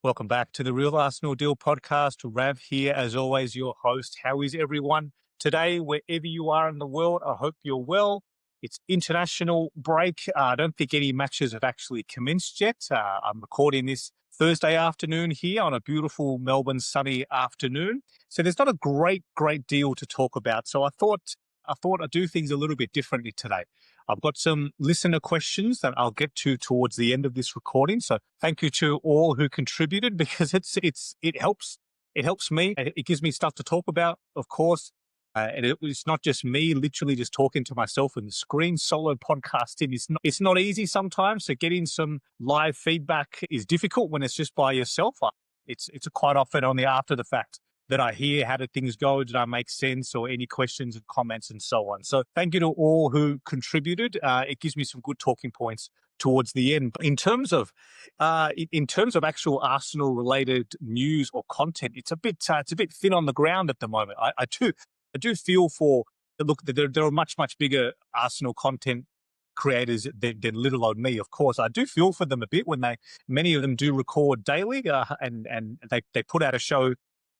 Welcome back to the Real Arsenal Deal podcast. Rav here, as always, your host. How is everyone today, wherever you are in the world? I hope you're well. It's international break. I don't think any matches have actually commenced yet. I'm recording this Thursday afternoon here on a beautiful Melbourne sunny afternoon. So there's not a great deal to talk about. So I thought I'd do things a little bit differently today. I've got some listener questions that I'll get to towards the end of this recording. So thank you to all who contributed because it helps me. It gives me stuff to talk about, of course. And it's not just me literally just talking to myself in the screen. Solo podcasting it's not easy sometimes. So getting some live feedback is difficult when it's just by yourself. It's quite often only after the fact that I hear how did things go, did I make sense, or any questions and comments and so on. So thank you to all who contributed. It gives me some good talking points towards the end. In terms of actual Arsenal related news or content, it's a bit thin on the ground at the moment. I do feel for look. There are much bigger Arsenal content creators than little old me. Of course, I do feel for them a bit when many of them do record daily and they put out a show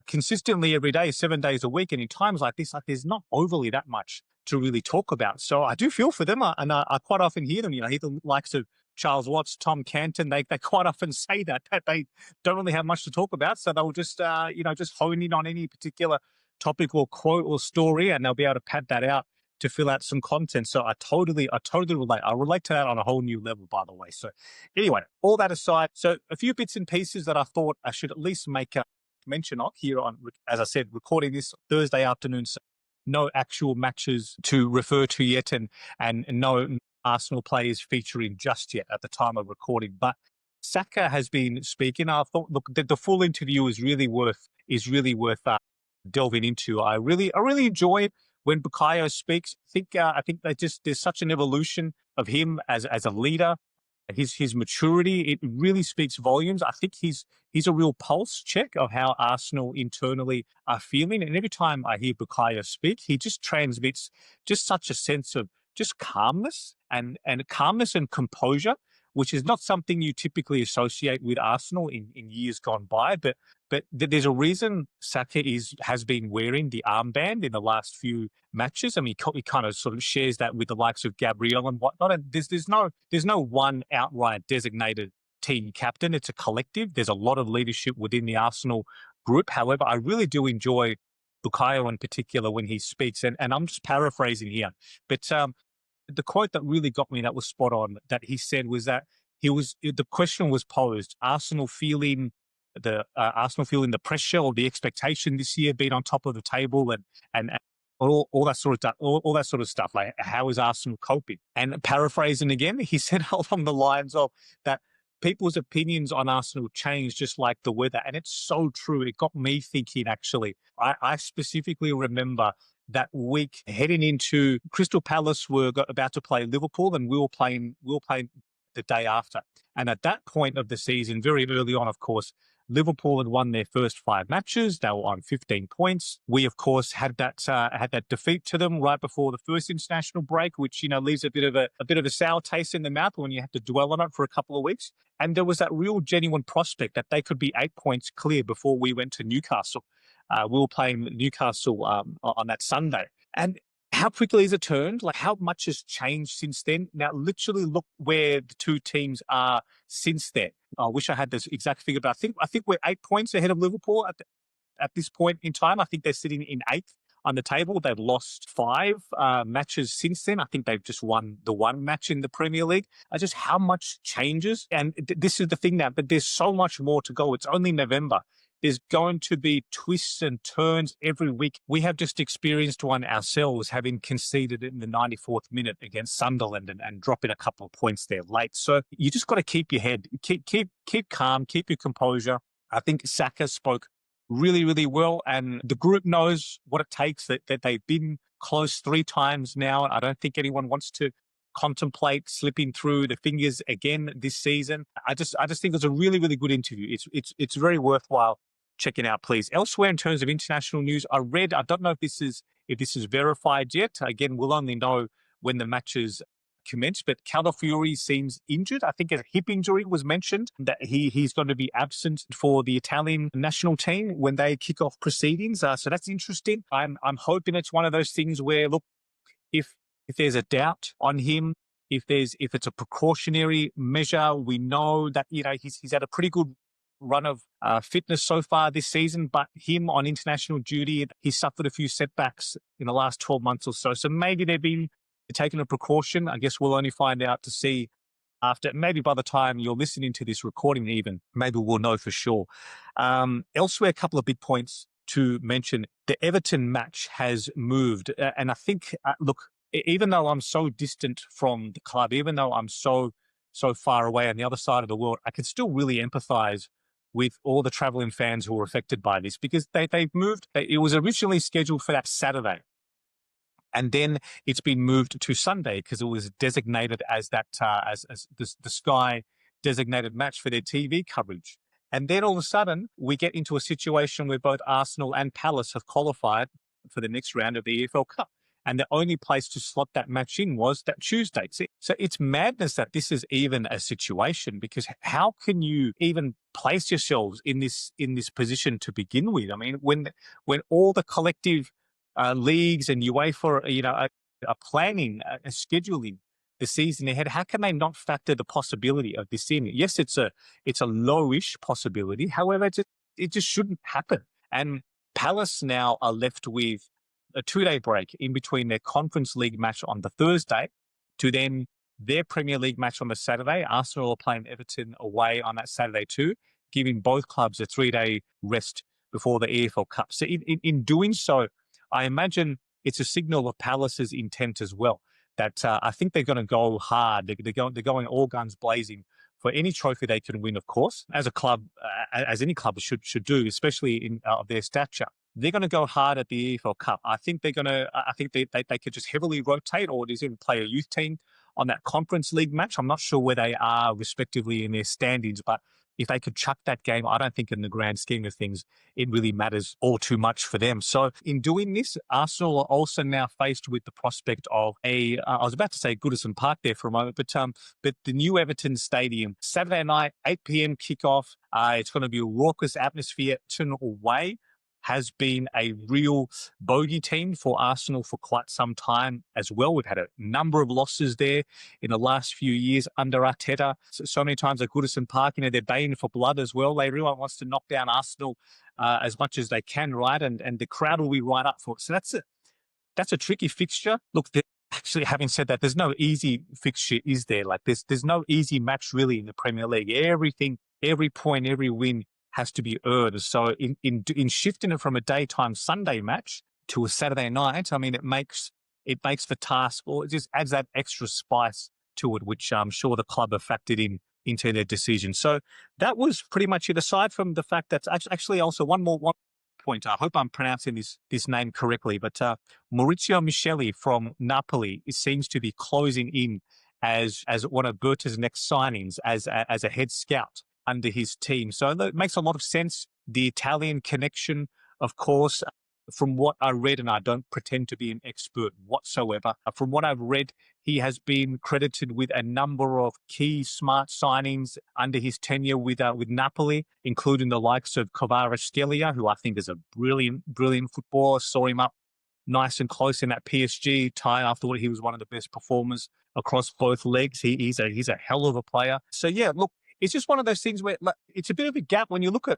consistently every day, 7 days a week. And in times like this, there's not overly that much to really talk about. So I do feel for them. And I quite often hear them, hear the likes of Charles Watts, Tom Canton. They quite often say that they don't really have much to talk about. So they'll just, just hone in on any particular topic or quote or story, and they'll be able to pad that out to fill out some content. So I totally relate. I relate to that on a whole new level, by the way. So anyway, all that aside, so a few bits and pieces that I thought I should at least make a mention of here on, as I said, recording this Thursday afternoon. So no actual matches to refer to yet, and no Arsenal players featuring just yet at the time of recording. But Saka has been speaking. I thought, look, the full interview is really worth delving into. I really enjoy it when Bukayo speaks. I think there's such an evolution of him as a leader. His maturity, it really speaks volumes. I think he's a real pulse check of how Arsenal internally are feeling. And every time I hear Bukayo speak, he just transmits just such a sense of just calmness and composure, which is not something you typically associate with Arsenal in years gone by. But there's a reason Saka has been wearing the armband in the last few matches. I mean, he kind of sort of shares that with the likes of Gabriel and whatnot. And there's no one outright designated team captain. It's a collective. There's a lot of leadership within the Arsenal group. However, I really do enjoy Bukayo in particular when he speaks. And I'm just paraphrasing here. But the quote that really got me, that was spot on, that he said was that the question was posed, Arsenal feeling the pressure or the expectation this year, being on top of the table and all that sort of stuff. Like, how is Arsenal coping? And paraphrasing again, he said along the lines of that people's opinions on Arsenal change just like the weather. And it's so true. It got me thinking, actually. I specifically remember that week heading into Crystal Palace were about to play Liverpool, and we were playing the day after. And at that point of the season, very early on, of course, Liverpool had won their first 5 matches. They were on 15 points. We, of course, had that defeat to them right before the first international break, which leaves a bit of a sour taste in the mouth when you have to dwell on it for a couple of weeks. And there was that real genuine prospect that they could be 8 points clear before we went to Newcastle. We were playing Newcastle on that Sunday, and how quickly has it turned? Like, how much has changed since then? Now, literally look where the two teams are since then. I wish I had this exact figure, but I think we're 8 points ahead of Liverpool at this point in time. I think they're sitting in 8th on the table. They've lost 5 matches since then. I think they've just won the 1 match in the Premier League. Just how much changes. And this is the thing now, but there's so much more to go. It's only November. There's going to be twists and turns every week. We have just experienced one ourselves, having conceded in the 94th minute against Sunderland and dropping a couple of points there late. So you just got to keep your head, keep calm, keep your composure. I think Saka spoke really, really well, and the group knows what it takes. That they've been close 3 times now. I don't think anyone wants to contemplate slipping through the fingers again this season. I just think it's a really, really good interview. It's very worthwhile checking out, please. Elsewhere, in terms of international news, I don't know if this is verified yet. Again, we'll only know when the matches commence, but Calafiori seems injured. I think a hip injury was mentioned, that he's going to be absent for the Italian national team when they kick off proceedings. So that's interesting. I'm hoping it's one of those things where, look, if there's a doubt on him, if it's a precautionary measure, we know that he's had a pretty good run of fitness so far this season, but him on international duty, he's suffered a few setbacks in the last 12 months or so. So maybe they've been taking a precaution. I guess we'll only find out to see after, maybe by the time you're listening to this recording even, maybe we'll know for sure. Elsewhere, a couple of big points to mention. The Everton match has moved. And I think, look, even though I'm so distant from the club, even though I'm so far away on the other side of the world, I can still really empathize with all the traveling fans who were affected by this, because they've moved. It was originally scheduled for that Saturday, and then it's been moved to Sunday because it was designated as that as the Sky designated match for their TV coverage. And then all of a sudden, we get into a situation where both Arsenal and Palace have qualified for the next round of the EFL Cup. And the only place to slot that match in was that Tuesday. So it's madness that this is even a situation, because how can you even place yourselves in this position to begin with? I mean, when all the collective leagues and UEFA, are planning, scheduling the season ahead, how can they not factor the possibility of this in? Yes, it's a lowish possibility. However, it just shouldn't happen. And Palace now are left with a 2-day break in between their Conference League match on the Thursday to then their Premier League match on the Saturday. Arsenal are playing Everton away on that Saturday too, giving both clubs a 3-day rest before the EFL Cup. So in doing so, I imagine it's a signal of Palace's intent as well, that I think they're going to go hard. They're going all guns blazing for any trophy they can win, of course, as a club, as any club should do, especially in of their stature. They're going to go hard at the EFL Cup. I think they're going to. I think they could just heavily rotate, or just even play a youth team on that Conference League match. I'm not sure where they are respectively in their standings, but if they could chuck that game, I don't think in the grand scheme of things it really matters all too much for them. So in doing this, Arsenal are also now faced with the prospect of I was about to say Goodison Park there for a moment, but the new Everton Stadium, Saturday night, 8 p.m. kickoff. It's going to be a raucous atmosphere. Everton away has been a real bogey team for Arsenal for quite some time as well. We've had a number of losses there in the last few years under Arteta. So many times at Goodison Park, they're baying for blood as well. Everyone wants to knock down Arsenal as much as they can, right? And the crowd will be right up for it. So that's a tricky fixture. Look, actually, having said that, there's no easy fixture, is there? Like there's no easy match really in the Premier League. Everything, every point, every win has to be earned. So in shifting it from a daytime Sunday match to a Saturday night, I mean, it makes the task, or it just adds that extra spice to it, which I'm sure the club have factored into their decision. So that was pretty much it. Aside from the fact that actually also one point. I hope I'm pronouncing this name correctly, but Maurizio Micheli from Napoli seems to be closing in as one of Berta's next signings as a head scout under his team. So it makes a lot of sense. The Italian connection, of course, from what I read, and I don't pretend to be an expert whatsoever, from what I've read, he has been credited with a number of key smart signings under his tenure with Napoli, including the likes of Kvaratskhelia, who I think is a brilliant footballer. Saw him up nice and close in that PSG tie after he was one of the best performers across both legs. He's a hell of a player. So yeah, look, it's just one of those things where it's a bit of a gap when you look at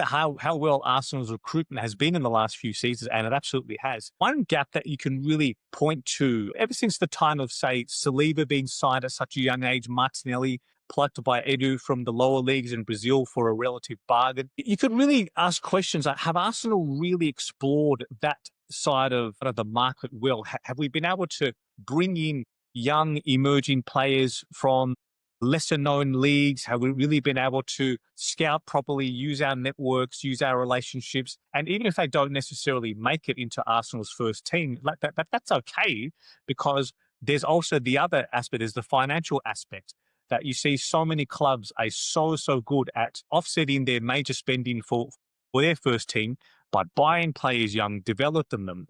how well Arsenal's recruitment has been in the last few seasons, and it absolutely has. One gap that you can really point to, ever since the time of, say, Saliba being signed at such a young age, Martinelli plucked by Edu from the lower leagues in Brazil for a relative bargain, you could really ask questions like, have Arsenal really explored that side of the market well? Have we been able to bring in young emerging players from lesser known leagues? Have we really been able to scout properly, use our networks, use our relationships? And even if they don't necessarily make it into Arsenal's first team, like that's okay, because there's also the other aspect, is the financial aspect, that you see so many clubs are so good at offsetting their major spending for their first team by buying players young, developing them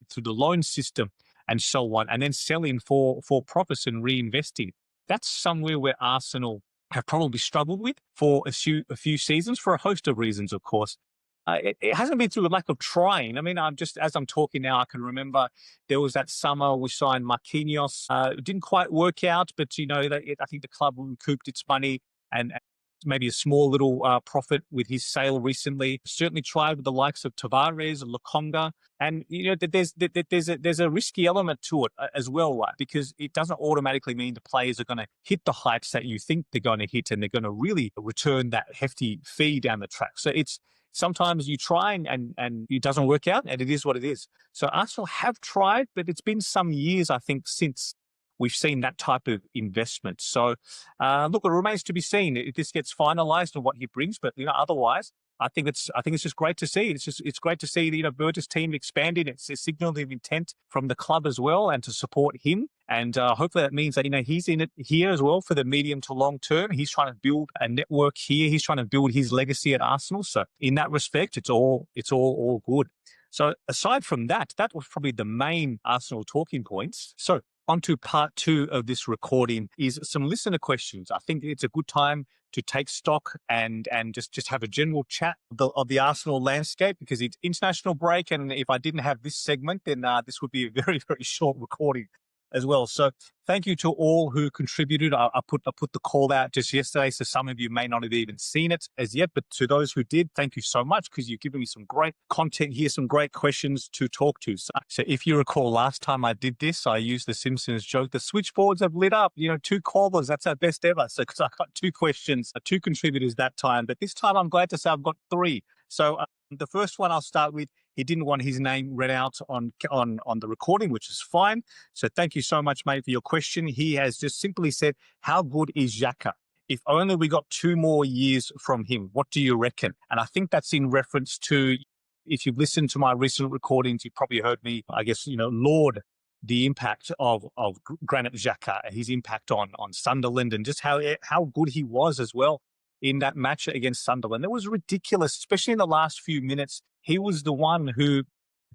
through the loan system, and so on, and then selling for profits and reinvesting. That's somewhere where Arsenal have probably struggled with for a few seasons for a host of reasons, of course. It hasn't been through a lack of trying. I mean, as I'm talking now, I can remember there was that summer we signed Marquinhos. It didn't quite work out, but I think the club recouped its money and maybe a small little profit with his sale recently. Certainly tried with the likes of Tavares, Lokonga, and there's a risky element to it as well, right? Because it doesn't automatically mean the players are going to hit the heights that you think they're going to hit, and they're going to really return that hefty fee down the track. So it's sometimes you try and it doesn't work out, and it is what it is. So Arsenal have tried, but it's been some years, I think, since we've seen that type of investment. So, look, it remains to be seen if this gets finalised and what he brings. But otherwise, I think it's just great to see. It's great to see Berta's team expanding. It's a signal of intent from the club as well, and to support him. And hopefully that means that he's in it here as well for the medium to long term. He's trying to build a network here. He's trying to build his legacy at Arsenal. So in that respect, it's all good. So aside from that was probably the main Arsenal talking points. So on to part 2 of this recording is some listener questions. I think it's a good time to take stock and just have a general chat of the Arsenal landscape, because it's international break. And if I didn't have this segment, then this would be a very, very short recording as well. So thank you to all who contributed. I put the call out just yesterday, so some of you may not have even seen it as yet, but to those who did, thank you so much, because you've given me some great content here, some great questions to talk to. So if you recall, last time I did this, I used the Simpsons joke, the switchboards have lit up, 2 callers, that's our best ever. So because I got 2 questions, 2 contributors that time, but this time I'm glad to say I've got 3. So the first one I'll start with, he didn't want his name read out on the recording, which is fine. So thank you so much, mate, for your question. He has just simply said, how good is Xhaka? If only we got 2 more years from him, what do you reckon? And I think that's in reference to, if you've listened to my recent recordings, you've probably heard me, I guess, laud the impact of Granit Xhaka, his impact on Sunderland, and just how good he was as well in that match against Sunderland. It was ridiculous, especially in the last few minutes. He was the one who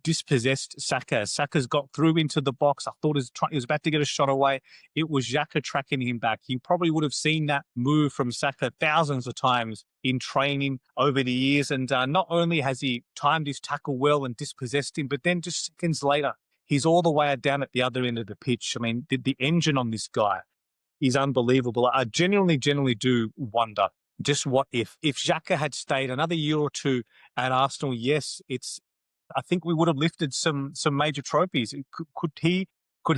dispossessed Saka. Saka's got through into the box. I thought he was about to get a shot away. It was Xhaka tracking him back. He probably would have seen that move from Saka thousands of times in training over the years. And not only has he timed his tackle well and dispossessed him, but then just seconds later, he's all the way down at the other end of the pitch. I mean, the engine on this guy is unbelievable. I genuinely do wonder just what if Xhaka had stayed another year or 2 at Arsenal. Yes, I think we would have lifted some major trophies. Could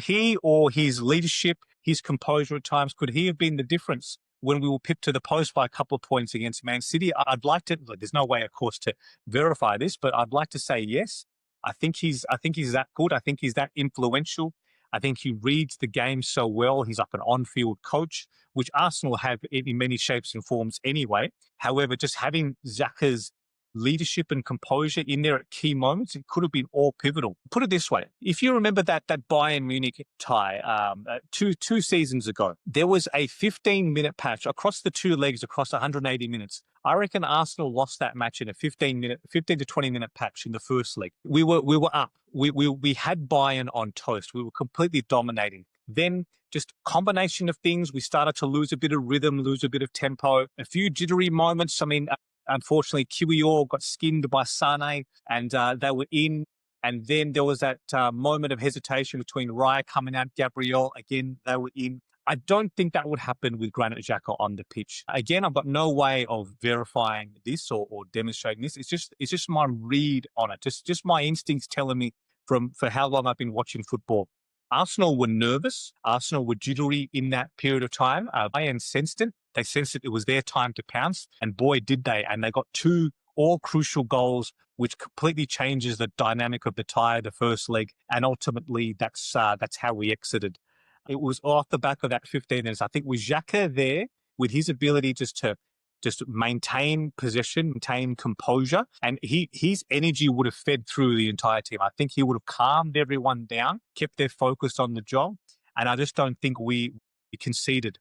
he or his leadership, his composure at times, could he have been the difference when we were pipped to the post by a couple of points against Man City? I'd like to. There's no way, of course, to verify this, but I'd like to say yes. I think he's that good. I think he's that influential. I think he reads the game so well. He's like an on-field coach, which Arsenal have in many shapes and forms anyway. However, just having Xhaka's leadership and composure in there at key moments, it could have been all pivotal. Put it this way. If you remember that Bayern Munich tie two seasons ago, there was a 15-minute patch across the 2 legs across 180 minutes. I reckon Arsenal lost that match in a 15 to 20-minute patch in the first leg. We were up. We had Bayern on toast. We were completely dominating. Then just combination of things, we started to lose a bit of rhythm, lose a bit of tempo, a few jittery moments. I mean, unfortunately, Kiwior got skinned by Sane, and they were in. And then there was that moment of hesitation between Raya coming out, Gabriel. Again, they were in. I don't think that would happen with Granit Xhaka on the pitch. Again, I've got no way of verifying this or demonstrating this. It's just my read on it. Just my instincts telling me for how long I've been watching football. Arsenal were nervous. Arsenal were jittery in that period of time. Bayern sensed it. They sensed it was their time to pounce. And boy, did they. And they got 2 all crucial goals, which completely changes the dynamic of the tie, the first leg. And ultimately, that's how we exited. It was off the back of that 15 minutes. I think with Xhaka there, with his ability just to maintain possession, maintain composure, and his energy would have fed through the entire team. I think he would have calmed everyone down, kept their focus on the job, and I just don't think we conceded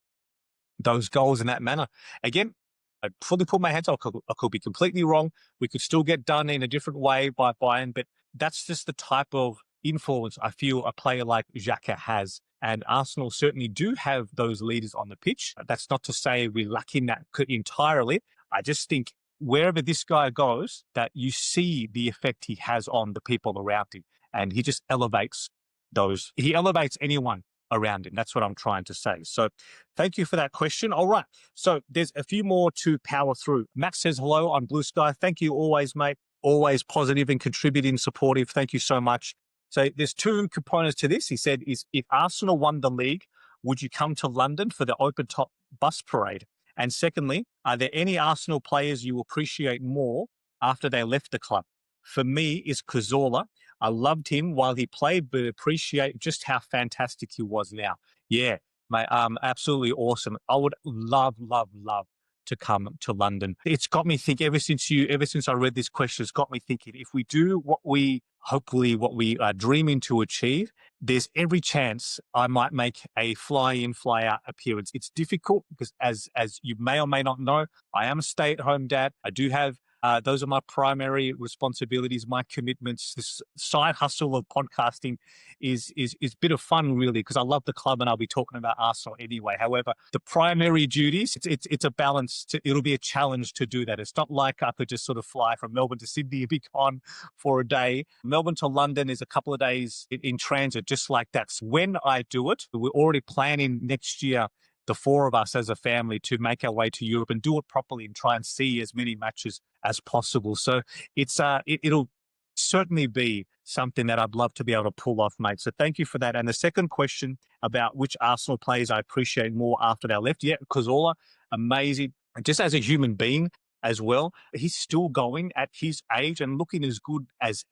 those goals in that manner. Again, I fully put my hands up. I could be completely wrong. We could still get done in a different way by Bayern, but that's just the type of influence I feel a player like Xhaka has. And Arsenal certainly do have those leaders on the pitch. That's not to say we lack in that entirely. I just think wherever this guy goes, that you see the effect he has on the people around him. And he just elevates those. He elevates anyone around him. That's what I'm trying to say. So thank you for that question. All right. So there's a few more to power through. Max says hello on Blue Sky. Thank you always, mate. Always positive and contributing, supportive. Thank you so much. So there's two components to this. He said, is if Arsenal won the league, would you come to London for the open top bus parade? And secondly, are there any Arsenal players you appreciate more after they left the club? For me, is Cazorla. I loved him while he played, but appreciate just how fantastic he was now. Yeah, mate, absolutely awesome. I would love to come to London. It's got me thinking ever since I read this question, it's got me thinking if we do what we are dreaming to achieve, there's every chance I might make a fly-in, fly-out appearance. It's difficult because as you may or may not know, I am a stay-at-home dad. I do have those are my primary responsibilities, my commitments. This side hustle of podcasting is a bit of fun, really, because I love the club and I'll be talking about Arsenal anyway. However, the primary duties, it's a balance. It'll be a challenge to do that. It's not like I could just sort of fly from Melbourne to Sydney and be gone for a day. Melbourne to London is a couple of days in transit, just like that. So when I do it, we're already planning next year, the four of us as a family, to make our way to Europe and do it properly and try and see as many matches as possible. So it'll certainly be something that I'd love to be able to pull off, mate. So thank you for that. And the second question about which Arsenal players I appreciate more after they left. Yeah, Cazorla, amazing. Just as a human being as well, he's still going at his age and looking as good as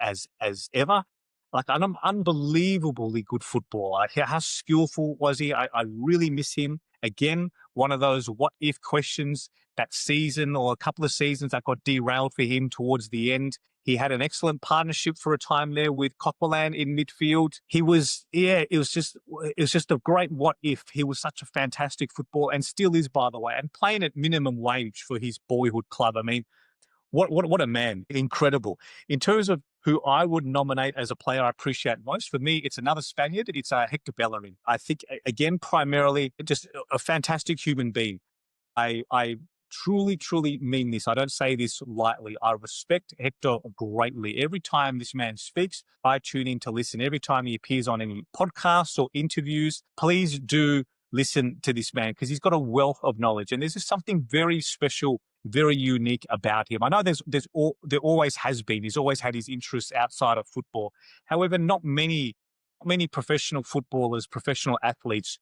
ever. Like an unbelievably good footballer. How skillful was he? I really miss him. Again, one of those what if questions. That season or a couple of seasons that got derailed for him towards the end. He had an excellent partnership for a time there with Coquelin in midfield. It was just a great what if. He was such a fantastic footballer and still is, by the way, and playing at minimum wage for his boyhood club. I mean, what a man. Incredible. In terms of who I would nominate as a player I appreciate most, for me, it's another Spaniard. It's Hector Bellerin. I think, again, primarily just a fantastic human being. I truly mean this. I don't say this lightly. I respect Hector greatly. Every time this man speaks, I tune in to listen. Every time he appears on any podcasts or interviews, please do listen to this man because he's got a wealth of knowledge. And there's just something very special, very unique about him. I know there always has been. He's always had his interests outside of football. However, not many professional footballers, professional athletes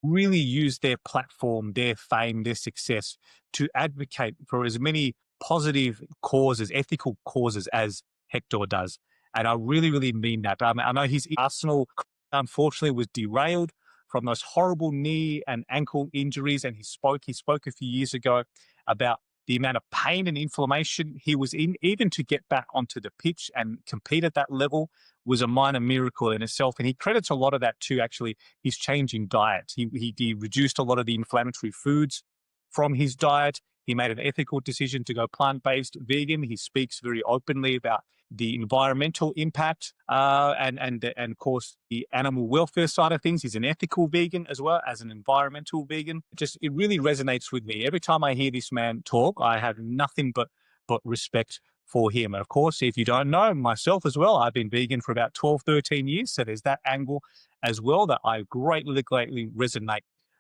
really use their platform, their fame, their success to advocate for as many positive causes, ethical causes as Hector does. And I really mean that. I know his Arsenal, unfortunately, was derailed from those horrible knee and ankle injuries. And he spoke a few years ago about the amount of pain and inflammation he was in. Even to get back onto the pitch and compete at that level was a minor miracle in itself. And he credits a lot of that to actually his changing diet. He reduced a lot of the inflammatory foods from his diet. He made an ethical decision to go plant-based vegan. He speaks very openly about the environmental impact and of course the animal welfare side of things. He's an ethical vegan as well as an environmental vegan. It really resonates with me. Every time I hear this man talk, I have nothing but respect for him. And of course, if you don't know, myself as well, I've been vegan for about 12, 13 years. So there's that angle as well that I greatly resonate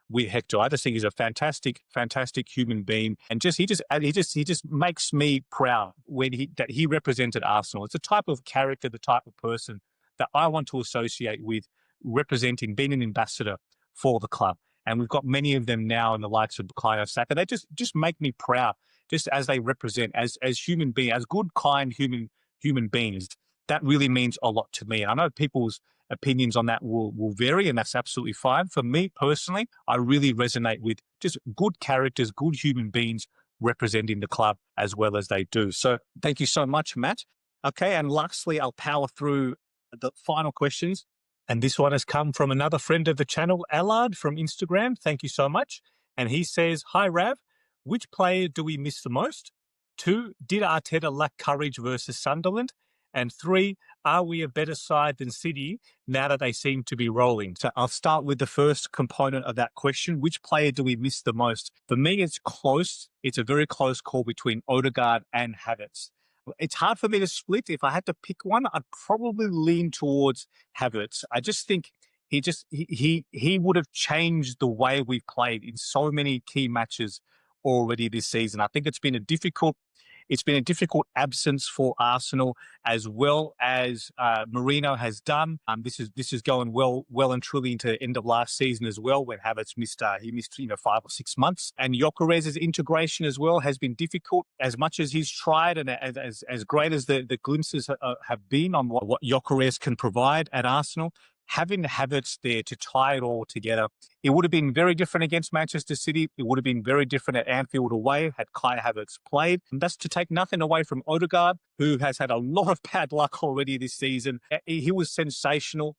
with Hector. I just think he's a fantastic human being, and he just makes me proud that he represented Arsenal. It's the type of character, the type of person that I want to associate with, representing, being an ambassador for the club. And we've got many of them now in the likes of Bukayo Saka. They just make me proud, just as they represent as human beings, as good, kind human beings. That really means a lot to me. I know people's opinions on that will vary, and that's absolutely fine. For me personally, I really resonate with just good characters, good human beings representing the club as well as they do. So thank you so much, Matt. Okay, and lastly, I'll power through the final questions. And this one has come from another friend of the channel, Allard from Instagram. Thank you so much. And he says, "Hi, Rav. Which player do we miss the most? 2, did Arteta lack courage versus Sunderland? And 3, are we a better side than City now that they seem to be rolling? So I'll start with the first component of that question. Which player do we miss the most? For me, it's close. It's a very close call between Odegaard and Havertz. It's hard for me to split. If I had to pick one, I'd probably lean towards Havertz. I just think he would have changed the way we've played in so many key matches already this season. I think it's been a difficult absence for Arsenal, as well as Mourinho has done. This is going well and truly into end of last season as well, when Havertz missed 5 or 6 months, and Gyökeres's integration as well has been difficult. As much as he's tried, and as great as the glimpses have been on what Gyökeres can provide at Arsenal, having Havertz there to tie it all together, it would have been very different against Manchester City. It would have been very different at Anfield away had Kai Havertz played. And that's to take nothing away from Odegaard, who has had a lot of bad luck already this season. He was sensational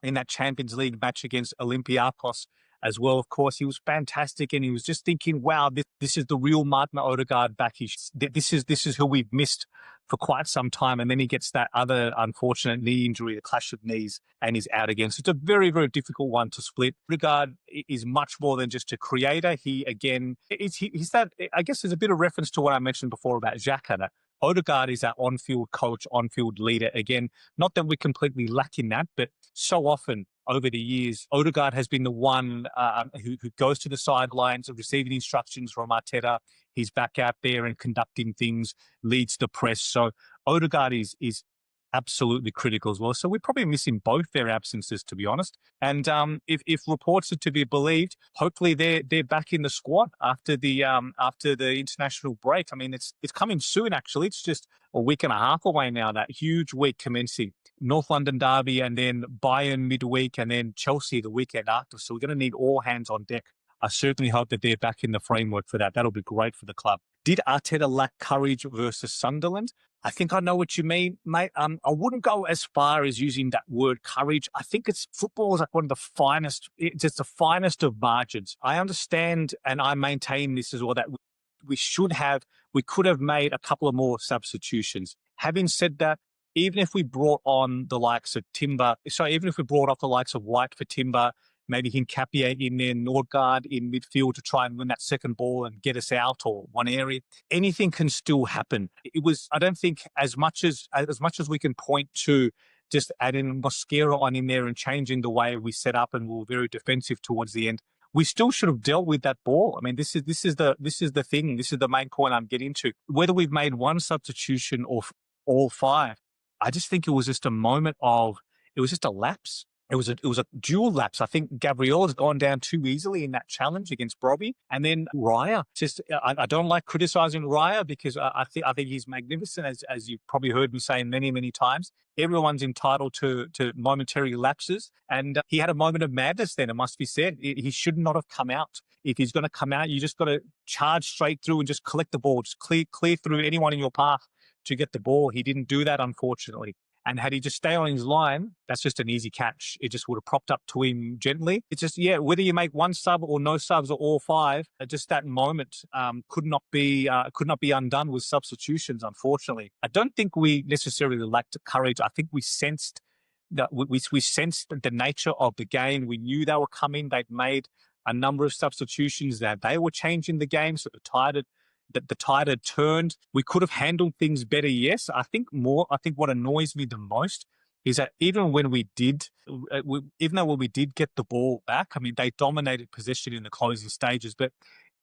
in that Champions League match against Olympiacos as well. Of course, he was fantastic, and he was just thinking, wow, this is the real Martin Odegaard back. This is who we've missed for quite some time. And then he gets that other unfortunate knee injury, the clash of knees, and he's out again. So it's a very, very difficult one to split. Odegaard is much more than just a creator. He's that, I guess there's a bit of reference to what I mentioned before about Xhaka. Odegaard is our on-field coach, on-field leader. Again, not that we completely lack in that, but so often over the years, Odegaard has been the one who goes to the sidelines, receiving instructions from Arteta. He's back out there and conducting things, leads the press. So Odegaard is absolutely critical as well. So we're probably missing both their absences, to be honest. And if reports are to be believed, hopefully they're back in the squad after the international break. I mean, it's coming soon. Actually, it's just a week and a half away now. That huge week commencing. North London derby, and then Bayern midweek, and then Chelsea the weekend after. So we're going to need all hands on deck. I certainly hope that they're back in the framework for that. That'll be great for the club. Did Arteta lack courage versus Sunderland? I think I know what you mean, mate. I wouldn't go as far as using that word courage. I think football is like one of the finest, it's the finest of margins. I understand, and I maintain this as well, that we could have made a couple of more substitutions. Having said that, even if we brought on the likes of even if we brought off the likes of White for Timber, maybe Hincapié in there, Nordgaard in midfield to try and win that second ball and get us out or one area, anything can still happen. I don't think as much as we can point to just adding Mosquera on in there and changing the way we set up, and we were very defensive towards the end, we still should have dealt with that ball. I mean, this is the thing. This is the main point I'm getting to. Whether we've made one substitution or all 5, I just think it was just a lapse. It was a dual lapse. I think Gabriel has gone down too easily in that challenge against Brobbey, and then Raya. I don't like criticizing Raya because I think he's magnificent, as you've probably heard me say many, many times. Everyone's entitled to momentary lapses, and he had a moment of madness. Then it must be said, he should not have come out. If he's going to come out, you just got to charge straight through and just collect the ball, just clear through anyone in your path to get the ball. He didn't do that, unfortunately. And had he just stayed on his line, that's just an easy catch. It just would have propped up to him gently. It's just, whether you make one sub or no subs or all 5, just that moment could not be undone with substitutions, unfortunately. I don't think we necessarily lacked courage. I think we sensed that we sensed the nature of the game. We knew they were coming. They'd made a number of substitutions, that they were changing the game, so the tide had turned. We could have handled things better, yes. I think what annoys me the most is that even when we did get the ball back, I mean, they dominated possession in the closing stages, but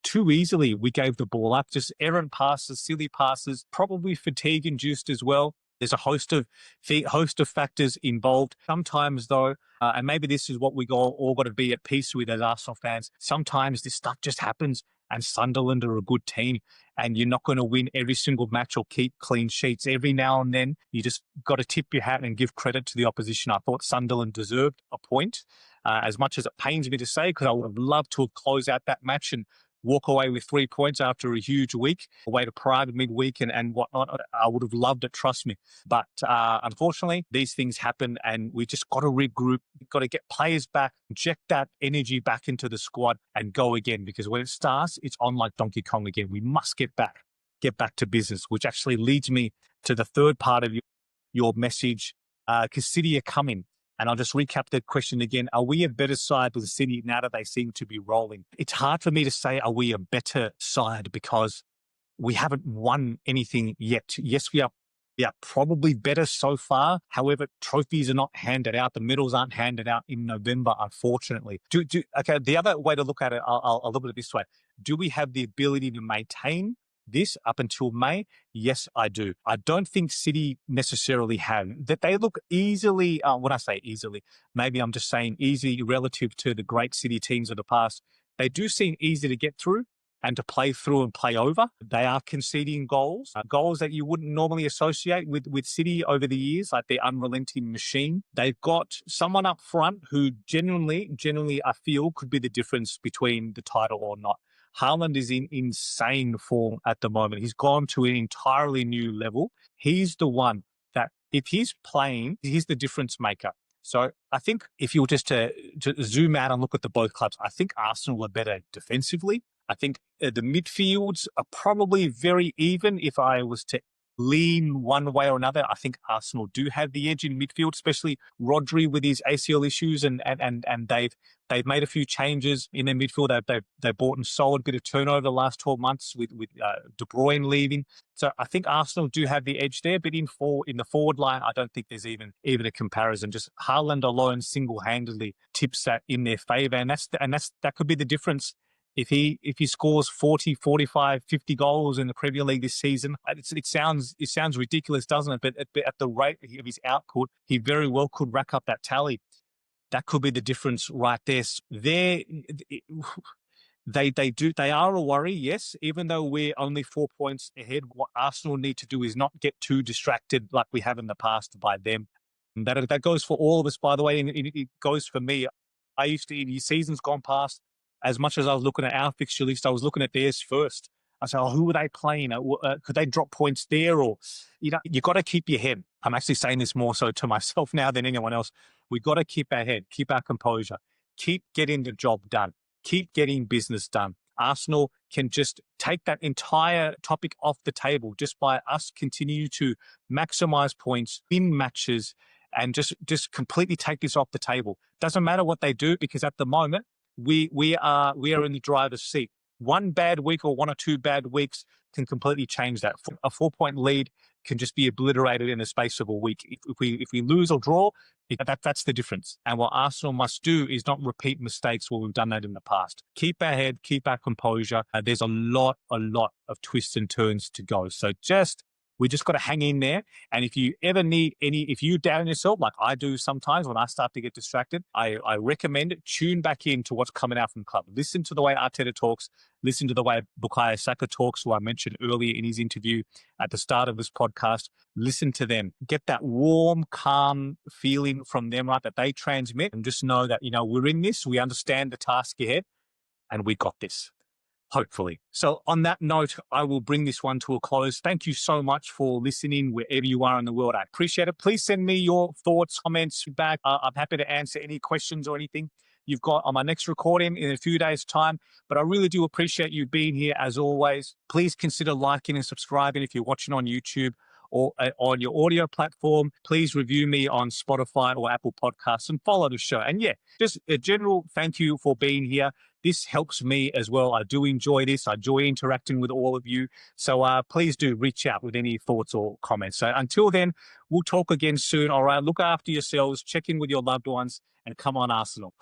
too easily we gave the ball up. Just errant passes, silly passes, probably fatigue induced as well. There's a host of factors involved. Sometimes, though, and maybe this is what we all got to be at peace with as Arsenal fans, sometimes this stuff just happens, and Sunderland are a good team, and you're not going to win every single match or keep clean sheets. Every now and then, you just got to tip your hat and give credit to the opposition. I thought Sunderland deserved a point, as much as it pains me to say, because I would have loved to have closed out that match and walk away with 3 points after a huge week, away to Prague midweek and whatnot. I would have loved it, trust me. But unfortunately, these things happen, and we just got to regroup. We've got to get players back, inject that energy back into the squad and go again, because when it starts, it's on like Donkey Kong again. We must get back to business, which actually leads me to the third part of your message because City are coming. And I'll just recap the question again. Are we a better side with City now that they seem to be rolling? It's hard for me to say, are we a better side because we haven't won anything yet. Yes, we are probably better so far. However, trophies are not handed out. The medals aren't handed out in November, unfortunately. Okay, the other way to look at it, I'll look at it this way. Do we have the ability to maintain this up until May? Yes, I do. I don't think City necessarily have. That they look easily, when I say easily, maybe I'm just saying easy relative to the great City teams of the past. They do seem easy to get through and to play through and play over. They are conceding goals, goals that you wouldn't normally associate with City over the years, like their unrelenting machine. They've got someone up front who genuinely, I feel could be the difference between the title or not. Haaland is in insane form at the moment. He's gone to an entirely new level. He's the one that, if he's playing, he's the difference maker. So I think if you were just to zoom out and look at the both clubs, I think Arsenal are better defensively. I think the midfields are probably very even. If I was to lean one way or another, I think Arsenal do have the edge in midfield, especially Rodri with his ACL issues, and they've made a few changes in their midfield. They've bought and sold a bit of turnover the last 12 months with De Bruyne leaving. So I think Arsenal do have the edge there, but in the forward line, I don't think there's even a comparison. Just Haaland alone single-handedly tips that in their favour, and that could be the difference. If he scores 40, 45, 50 goals in the Premier League this season, it sounds ridiculous, doesn't it? But at the rate of his output, he very well could rack up that tally. That could be the difference right there. They are a worry, yes. Even though we're only 4 points ahead, what Arsenal need to do is not get too distracted like we have in the past by them. And that goes for all of us, by the way, and it goes for me. I used to, in seasons gone past, as much as I was looking at our fixture list, I was looking at theirs first. I said, who are they playing? Could they drop points there? Or, you got to keep your head. I'm actually saying this more so to myself now than anyone else. We got to keep our head, keep our composure, keep getting the job done, keep getting business done. Arsenal can just take that entire topic off the table just by us continue to maximize points, win matches, and just completely take this off the table. Doesn't matter what they do, because at the moment, we are in the driver's seat. One bad week or 1 or 2 bad weeks can completely change that. A 4-point lead can just be obliterated in the space of a week. If we lose or draw, that's the difference. And what Arsenal must do is not repeat mistakes where we've done that in the past. Keep our head, keep our composure. There's a lot of twists and turns to go. So we just got to hang in there. And if you ever need if you down yourself, like I do sometimes when I start to get distracted, I recommend tune back in to what's coming out from the club. Listen to the way Arteta talks. Listen to the way Bukayo Saka talks, who I mentioned earlier in his interview at the start of this podcast. Listen to them. Get that warm, calm feeling from them, right, that they transmit. And just know that, we're in this. We understand the task ahead, and we got this. Hopefully. So on that note, I will bring this one to a close. Thank you so much for listening wherever you are in the world. I appreciate it. Please send me your thoughts, comments, feedback. I'm happy to answer any questions or anything you've got on my next recording in a few days' time. But I really do appreciate you being here as always. Please consider liking and subscribing if you're watching on YouTube or on your audio platform. Please review me on Spotify or Apple Podcasts and follow the show. And just a general thank you for being here. This helps me as well. I do enjoy this. I enjoy interacting with all of you. So please do reach out with any thoughts or comments. So until then, we'll talk again soon. All right. Look after yourselves. Check in with your loved ones, and come on, Arsenal.